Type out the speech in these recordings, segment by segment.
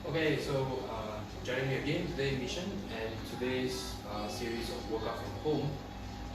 Okay, so joining me again today mission, and today's series of workout from home.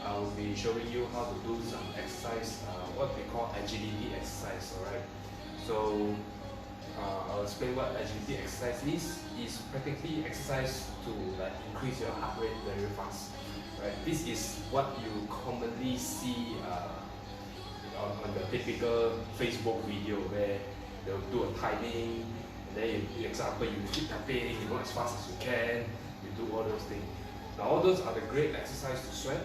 I will be showing you how to do some exercise, what we call agility exercise. Alright, so I'll explain what agility exercise is. It's practically exercise to increase your heart rate very fast. Right, this is what you commonly see on the typical Facebook video where they'll do a timing. Then, for example, you keep tapping, you go as fast as you can, you do all those things. Now, all those are the great exercise to sweat.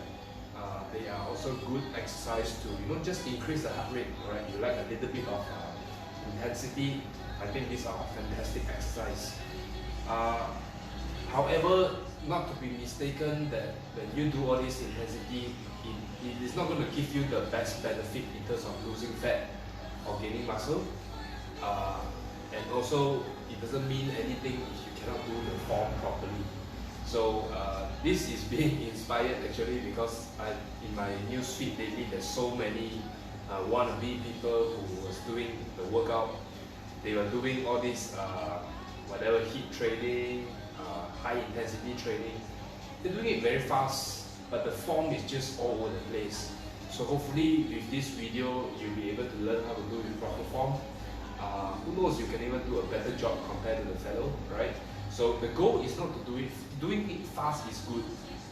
They are also good exercise to just increase the heart rate. Right? You like a little bit of intensity. I think these are fantastic exercise. However, not to be mistaken that when you do all this intensity, it is not going to give you the best benefit in terms of losing fat or gaining muscle. And also, it doesn't mean anything if you cannot do the form properly. So this is being inspired actually because in my news feed lately, there's so many wannabe people who was doing the workout. They were doing all this whatever heat training, high intensity training. They're doing it very fast, but the form is just all over the place. So hopefully with this video, you'll be able to learn how to do it in proper form. Who knows, you can even do a better job compared to the fellow, right? So the goal is not to do it, doing it fast is good,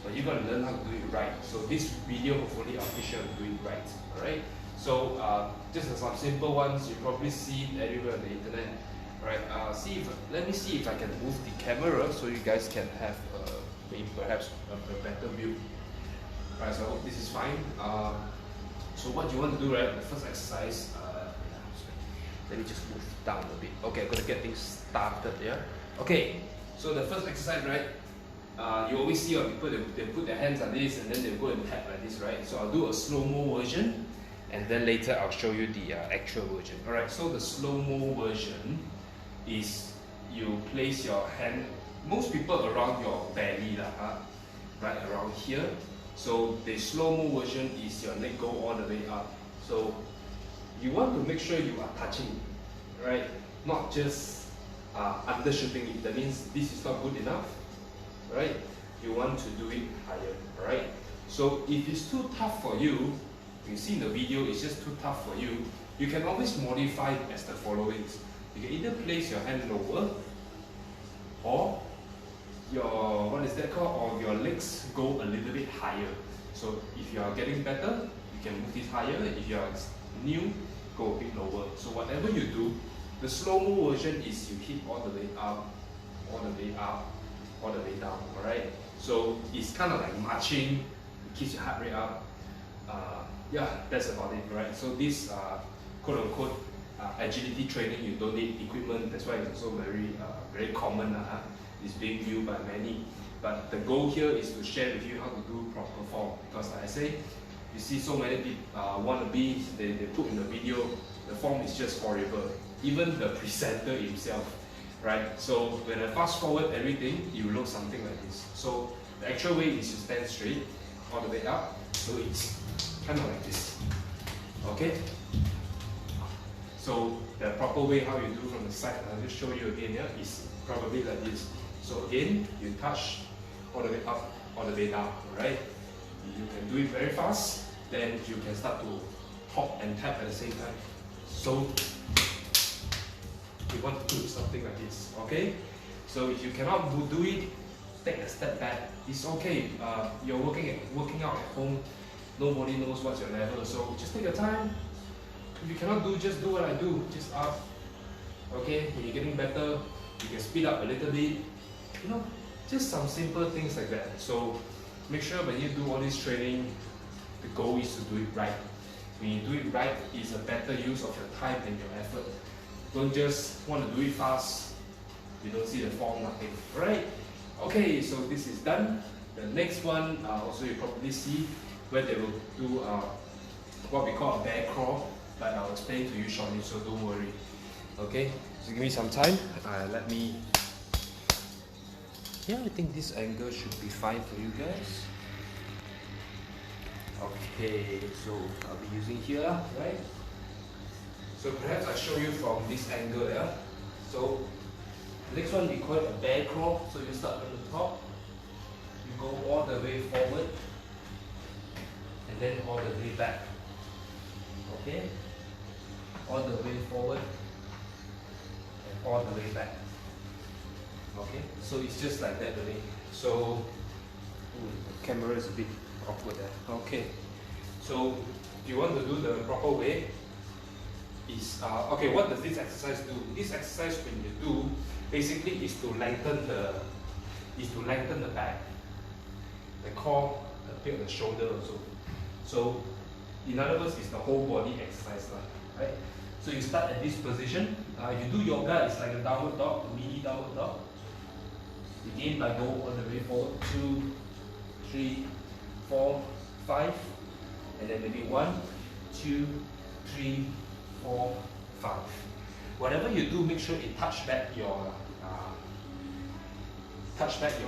but you got to learn how to do it right. So this video, hopefully I'll teach you how to do it right, alright? So just some simple ones, you probably see it everywhere on the internet, right? Let me see if I can move the camera so you guys can have maybe perhaps a better view. Alright, so I hope this is fine. So what you want to do, right, the first exercise, let me just move down a bit. Okay, I'm gonna get things started here. Okay, so the first exercise, right? You always see people, they put their hands like this and then they go and tap like this, right? So I'll do a slow-mo version and then later I'll show you the actual version. Alright, so the slow-mo version is you place your hand, most people around your belly, right around here. So the slow-mo version is your leg go all the way up. So you want to make sure you are touching, right? Not just undershooting it. That means this is not good enough, right? You want to do it higher, right? So if it's too tough for you, you see in the video, it's just too tough for you, you can always modify it as the following. You can either place your hand lower, or your, what is that called? Or your legs go a little bit higher. So if you are getting better, you can move this higher. If you are new, go a bit lower. So whatever you do, the slow-mo version is you hit all the way up, all the way up, all the way down, alright? So it's kind of like marching, it keeps your heart rate up. Yeah, that's about it, right? So this quote-unquote agility training, you don't need equipment, that's why it's also very common. It's being viewed by many. But the goal here is to share with you how to do proper form, because like I say, you see so many people wannabes, they put in the video, the form is just horrible. Even the presenter himself, right? So when I fast forward everything, you look something like this. So the actual way is to stand straight, all the way up, so it's kind of like this, okay? So the proper way how you do from the side, I'll just show you again here, is probably like this. So again, you touch all the way up, all the way down, right? You can do it very fast, then you can start to hop and tap at the same time. So you want to do something like this, okay? So if you cannot do it, take a step back. It's okay. You're working out at home. Nobody knows what's your level, so just take your time. If you cannot do, just do what I do. Just up. Okay, when you're getting better, you can speed up a little bit. Just some simple things like that. So make sure when you do all this training, the goal is to do it right. When you do it right, it's a better use of your time and your effort. Don't just want to do it fast, you don't see the form, nothing. Right? Okay, so this is done. The next one, also you probably see where they will do what we call a bear crawl, but I'll explain to you shortly, so don't worry. Okay, so give me some time. Let me. Yeah, I think this angle should be fine for you guys. Okay, so I'll be using here, right? So perhaps I show you from this angle, yeah? So The next one we call it a bear crawl. So you start from the top, you go all the way forward, and then all the way back. Okay? All the way forward, and all the way back. Okay? So it's just like that really. So, the camera is a bit awkward there. Okay. So, if you want to do the proper way, is okay. What does this exercise do? This exercise, when you do, basically is to lengthen the back, the core, a bit of the shoulder also. So, in other words, it's the whole body exercise, right? So you start at this position. You do yoga, it's like a downward dog, a mini downward dog. Begin by go all the way forward, 2, 3, 4, 5, and then maybe 1, 2, 3, 4, 5. Whatever you do, make sure it touch back your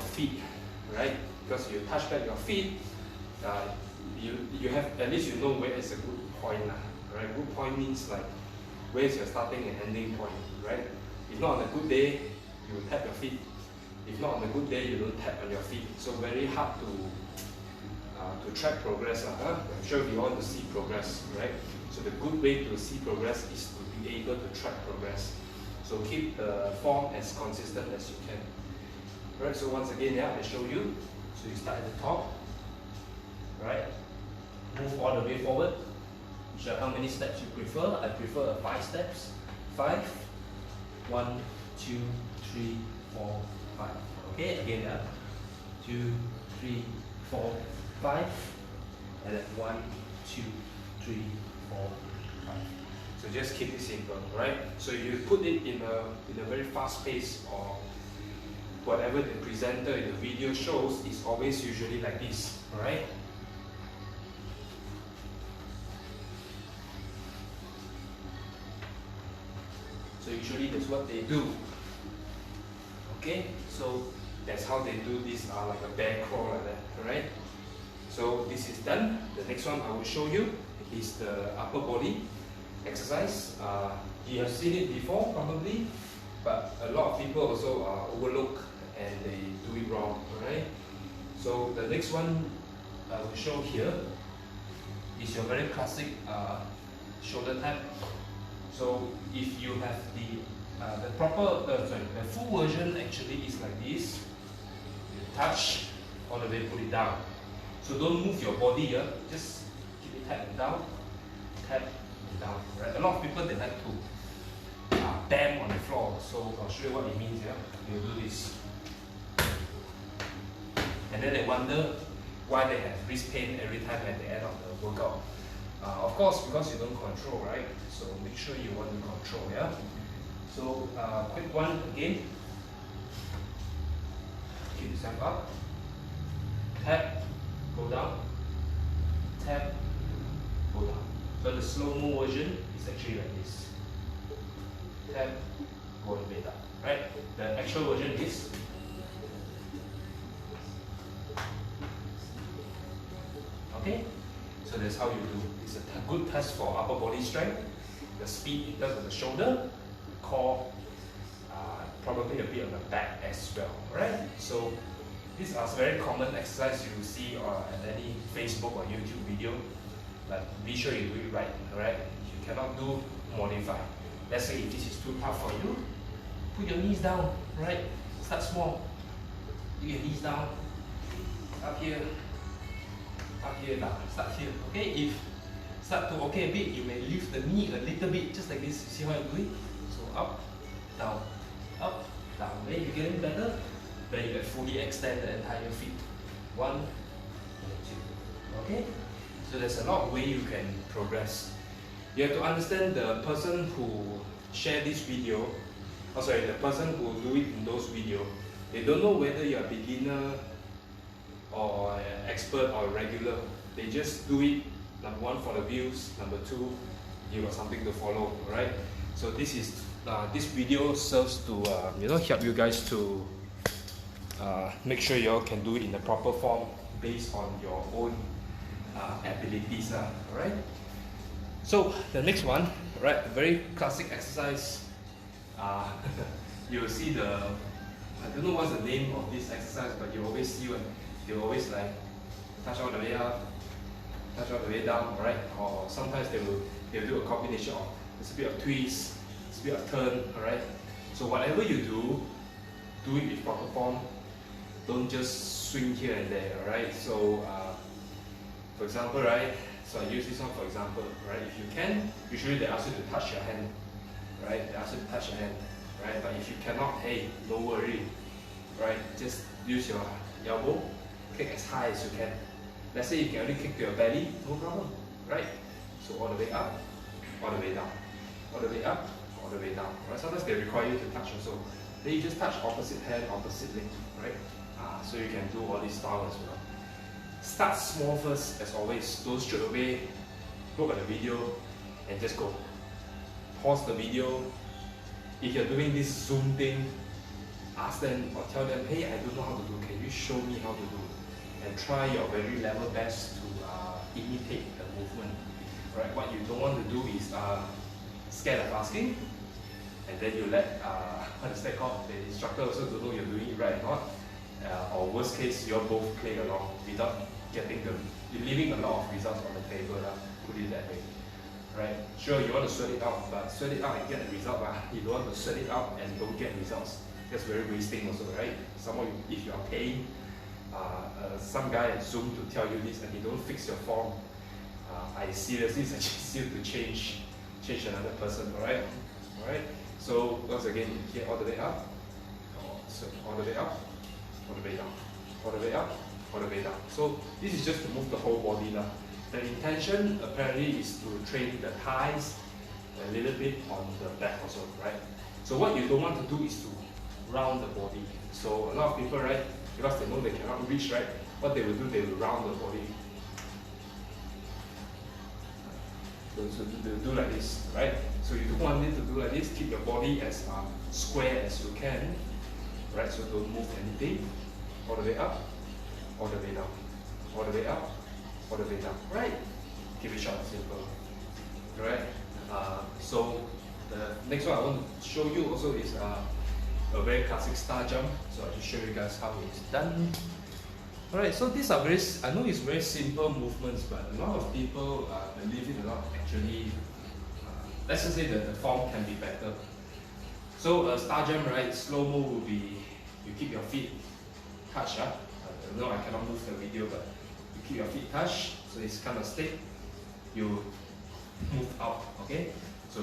feet, right? Because you touch back your feet, you have, at least you know where is a good point, right? Good point means like where is your starting and ending point, right? If not on a good day, you tap your feet. If not on a good day, you don't tap on your feet. So very hard to track progress. I'm sure we want to see progress, right? So the good way to see progress is to be able to track progress. So keep the form as consistent as you can. Right, so once again, yeah, I show you. So you start at the top, right? Move all the way forward. Show how many steps you prefer. I prefer 5 steps. 5, 1, 2, 3, 4, 5. Okay, again, yeah. 2, 3, 4, 5, and then 1, 2, 3, 4, 5. So just keep it simple, right? So you put it in a very fast pace, or whatever the presenter in the video shows is always usually like this, alright? So usually that's what they do. Okay, so that's how they do this, like a bear crawl like that, alright? So this is done. The next one I will show you is the upper body exercise. You have seen it before probably, but a lot of people also overlook and they do it wrong, alright? So the next one I will show here is your very classic shoulder tap. So if you have the full version actually is like this. You touch all the way, put it down. So don't move your body here, just keep it tapping down, tap it down. Right? A lot of people, they like to bam on the floor. So I'll show you what it means here. You do this. And then they wonder why they have wrist pain every time at the end of the workout. Of course, because you don't control, right? So make sure you want to control, yeah? So, quick one again. Keep yourself up. Tap, go down. Tap, go down. So the slow-mo version is actually like this. Tap, go all the way down, right? The actual version is okay? So that's how you do. It's a good test for upper body strength, the speed in terms of the shoulder, the core, probably a bit of the back as well, right? So these are very common exercises you will see at any Facebook or YouTube video, but be sure you do it right, alright? You cannot do modify. Let's say if this is too tough for you, put your knees down, right? Start small. Put your knees down, up here, down, start here, okay? If start to okay a bit, you may lift the knee a little bit, just like this. You see how I do it? So up, down, when you're getting better, then you can fully extend the entire feet. 1, 2, okay? So there's a lot of ways you can progress. You have to understand the person who share this video, the person who do it in those videos, they don't know whether you're a beginner or expert or regular. They just do it, number 1, for the views, number 2, you got something to follow, right? So this is this video serves to help you guys to make sure you all can do it in the proper form based on your own abilities, alright? So the next one, right, a very classic exercise. you'll see I don't know what's the name of this exercise, but you always see when they always like touch all the way up, touch all the way down, right? Or sometimes they'll do a combination of a bit of twist, a bit of turn, alright? So whatever you do it with proper form. Don't just swing here and there, alright? So for example, right? So I use this one for example, right? If you can, usually they ask you to touch your hand, right? They ask you to touch your hand, right? But if you cannot, hey, no worry, right? Just use your elbow, kick as high as you can. Let's say you can only kick to your belly, no problem, right? So all the way up, all the way down, all the way up, all the way down, right? Sometimes they require you to touch also. Then you just touch opposite hand, opposite leg, right? So you can do all these styles as well. Start small first, as always. Don't straight away look at the video and just go. Pause the video. If you're doing this Zoom thing, ask them or tell them, hey, I don't know how to do. Can you show me how to do? And try your very level best to imitate the movement. Right? What you don't want to do is scared of asking, and then you let what is that called? The instructor also don't know you're doing it right or not. Or worst case, you're both playing along without getting you're leaving a lot of results on the table, put it that way. Right? Sure, you want to sweat it out, but sweat it out and get the result. You don't want to sweat it out and don't get results. That's very wasting also, right? Someone, if you are paying some guy at Zoom to tell you this and you don't fix your form, I seriously suggest you to change another person, alright? Alright? So once again, here all the way up, so all the way up, all the way down, all the way up, all the way down. So this is just to move the whole body now. The intention apparently is to train the thighs a little bit on the back also, right? So what you don't want to do is to round the body. So a lot of people, right, because they know they cannot reach, right, what they will do, they will round the body. So they'll do like this, right? So you don't want it to do like this. Keep your body as square as you can, right? So don't move anything. All the way up, all the way down, all the way up, all the way down, right? Keep it short and simple, right? So the next one I want to show you also is a very classic star jump. So I'll just show you guys how it's done. Alright, so these are I know it's very simple movements, but a lot of people believe it a lot. Actually, let's just say that the form can be better. So a star jump, right, slow-mo will be, you keep your feet touch. No, I cannot move the video, but you keep your feet touch, so it's kind of stick. You move out, okay? So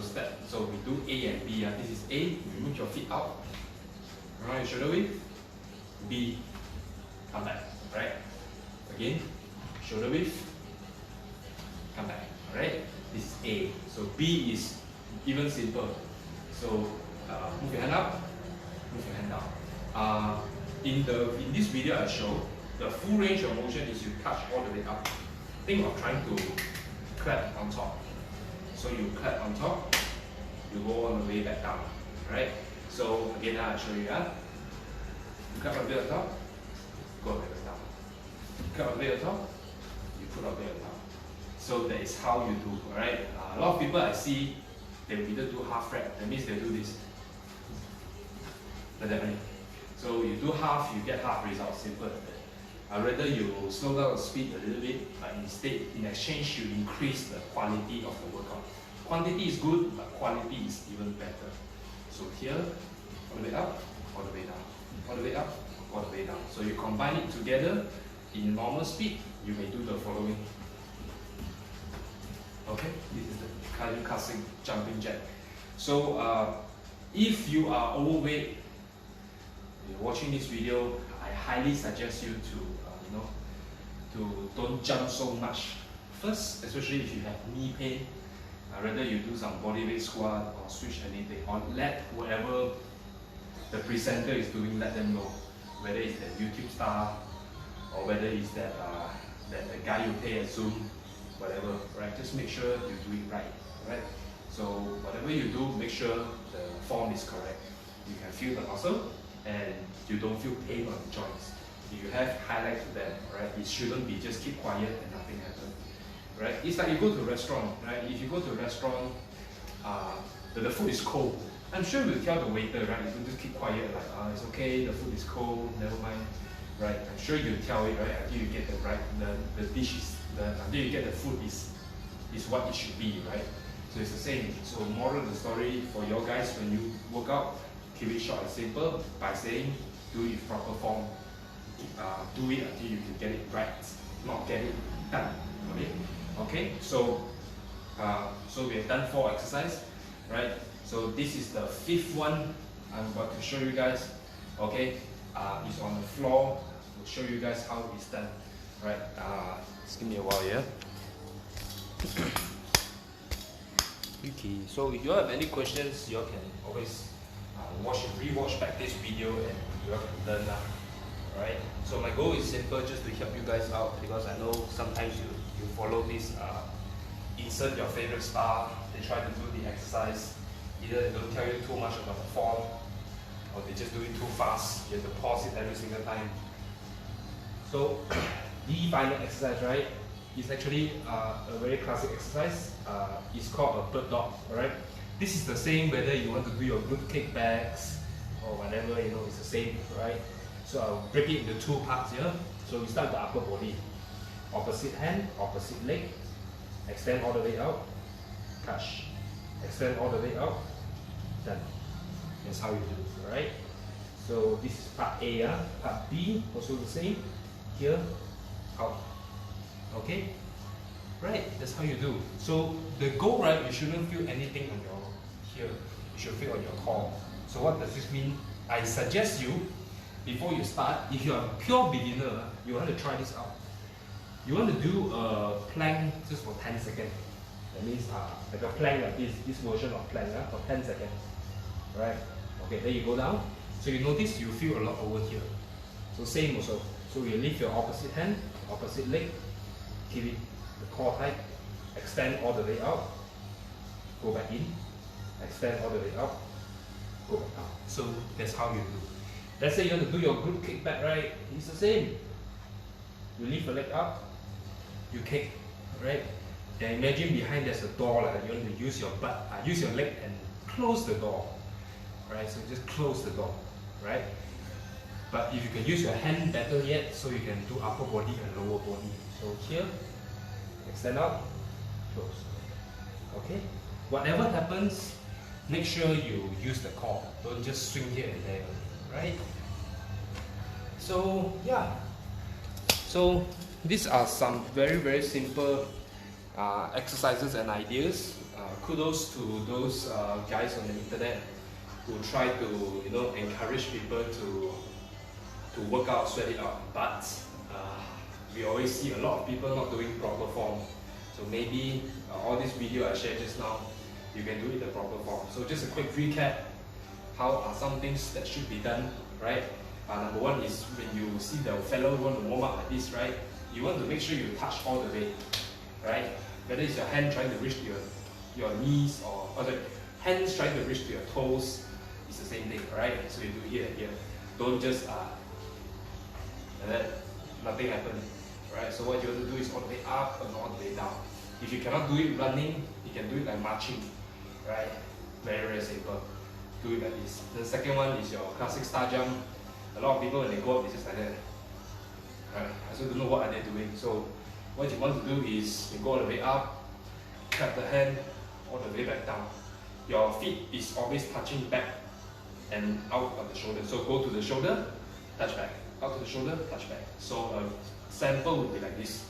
we do A and B. This is A, you move your feet out. Alright, shoulder width. B, come back. Right? Again, shoulder width, come back. Alright? This is A. So B is even simple. So move your hand up, move your hand down. In this video I show, the full range of motion is you touch all the way up. Think of trying to clap on top. So you clap on top, you go all the way back down. Right? So again, I'll show you. You clap on the way on top, go all the way down. Cut a bit on top, you put a bit on top. So that is how you do, alright? A lot of people I see, they will either do half rep, that means they do this. Like that, right? So you do half, you get half results, simple like that. I'd rather you slow down the speed a little bit, but instead, in exchange, you increase the quality of the workout. Quantity is good, but quality is even better. So here, all the way up, all the way down. All the way up, all the way down. So you combine it together. In normal speed, you may do the following. Okay, this is the classic jumping jack. So if you are overweight, you're watching this video, I highly suggest you to don't jump so much. First, especially if you have knee pain, rather you do some bodyweight squat or switch anything, or let whoever the presenter is doing, let them know, whether it's the YouTube star or whether it's that the guy you pay at Zoom, whatever, right? Just make sure you do it right, right? So whatever you do, make sure the form is correct. You can feel the muscle and you don't feel pain on the joints. If you have, highlight to them, right? It shouldn't be just keep quiet and nothing happens, right? It's like you go to a restaurant, right? If you go to a restaurant, the food is cold, I'm sure we'll tell the waiter, right? You don't just keep quiet, like, it's okay, the food is cold, never mind, right? I'm sure you'll tell it, right? Until you get the right, the dish is, until you get the food is what it should be, right? So it's the same. So moral of the story for your guys, when you work out, keep it short and simple by saying, do it proper form. Do it until you can get it right, not get it done. Okay. So we have done 4 exercises, right? So this is the 5th one I'm about to show you guys. Okay, it's on the floor. We'll show you guys how it's done. Right? Just give me a while here. Okay. So if you have any questions, you can always rewatch back this video and you can learn now. Right? So my goal is simple, just to help you guys out, because I know sometimes you follow this, insert your favorite star, they try to do the exercise, either they don't tell you too much about the form, or they just do it too fast, you have to pause it every single time. So the final exercise, right, is actually a very classic exercise. It's called a bird dog, alright? This is the same whether you want to do your glute kickbacks or whatever, it's the same, right? So I'll break it into 2 parts here. So we start with the upper body. Opposite hand, opposite leg. Extend all the way out. Touch. Extend all the way out. Done. That's how you do, alright? So this is part A. Part B, also the same. Here, out. Okay? Right, that's how you do. So the goal, right, you shouldn't feel anything on your here. You should feel on your core. So what does this mean? I suggest you, before you start, if you are a pure beginner, you want to try this out. You want to do a plank just for 10 seconds. That means like a plank like this version of plank for 10 seconds. Right? Okay, then you go down. So you notice you feel a lot over here. So same also. So you lift your opposite hand, opposite leg, keep it the core tight, extend all the way out, go back in, extend all the way out, go back down. So that's how you do. Let's say you want to do your glute kickback, right? It's the same. You lift your leg up, you kick, right? And imagine behind there's a door, like you want to use your use your leg and close the door, right? So just close the door, right? But if you can use your hand better yet, so you can do upper body and lower body. So here, extend out, close. Okay? Whatever happens, make sure you use the core. Don't just swing here and there. Right? So yeah, so these are some very simple exercises and ideas. Kudos to those guys on the internet who try to encourage people to work out, sweat it out. But we always see a lot of people not doing proper form. So maybe all this video I shared just now, you can do it the proper form. So just a quick recap. How are some things that should be done, right? Number one is when you see the fellow want to warm up like this, right? You want to make sure you touch all the way, right? Whether it's your hand trying to reach to your knees or sorry, hands trying to reach to your toes, it's the same thing, right? So you do here and here. Don't just and then nothing happened, right? So what you want to do is all the way up and all the way down. If you cannot do it running, you can do it like marching, right? Very simple. Do it like this. The second one is your classic star jump. A lot of people when they go up, it's just like that. Right? I also don't know what are they doing. So what you want to do is you go all the way up, tap the hand, all the way back down. Your feet is always touching back and out of the shoulder. So go to the shoulder, touch back. Out to the shoulder, touch back. So a sample would be like this.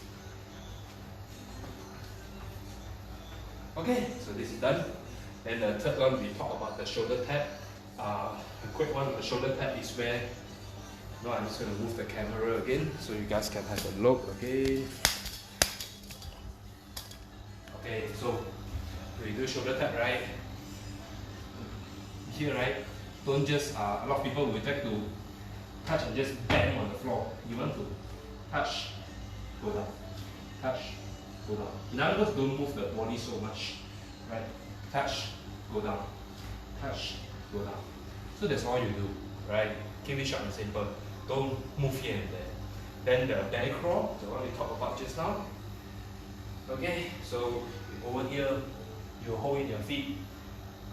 Okay, so this is done. Then the third one, we talk about the shoulder tap. A quick one on the shoulder tap is where, I'm just going to move the camera again so you guys can have a look. Okay, so when you do shoulder tap, right? Here, right? Don't just, a lot of people would like to touch and just bang on the floor. You want to touch, go down, touch, go down. In other words, don't move the body so much, right? Touch, go down, touch, go down. So that's all you do, right? Keep it short and simple. Don't move here and there. Then the belly crawl, the one we talked about just now. Okay, so over here, you hold in your feet.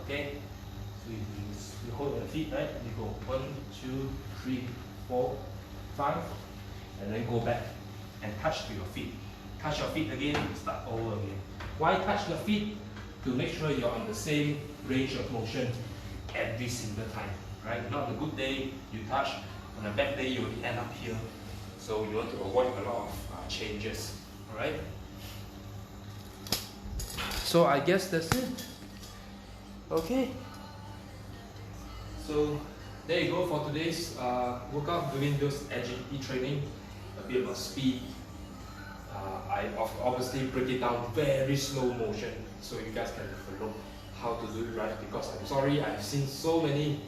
Okay, So you hold your feet, right? You go 1, 2, 3, 4, 5, and then go back and touch to your feet. Touch your feet again, start over again. Why touch your feet? To make sure you're on the same range of motion every single time, right? Not a good day, you touch. On a bad day, you will end up here. So you want to avoid a lot of changes, alright? So I guess that's it. Okay. So there you go for today's workout, doing those agility training, a bit of speed. I obviously break it down very slow motion so you guys can follow how to do it right, because I'm sorry, I've seen so many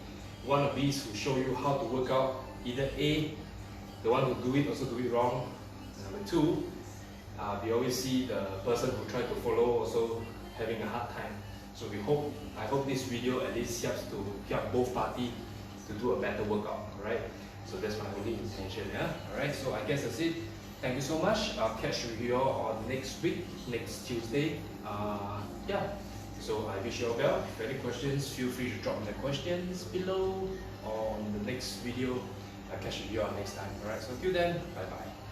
wannabes who show you how to work out. Either A, the one who do it also do it wrong. Number 2, we always see the person who try to follow also having a hard time. So I hope this video at least helps to help both parties to do a better workout, alright? So that's my only intention, yeah? Alright, so I guess that's it. Thank you so much. I'll catch you all on next week, next Tuesday. Yeah, so I wish you all well. If you have any questions, feel free to drop the questions below or on the next video. I'll catch you all next time. Alright, so till then, bye bye.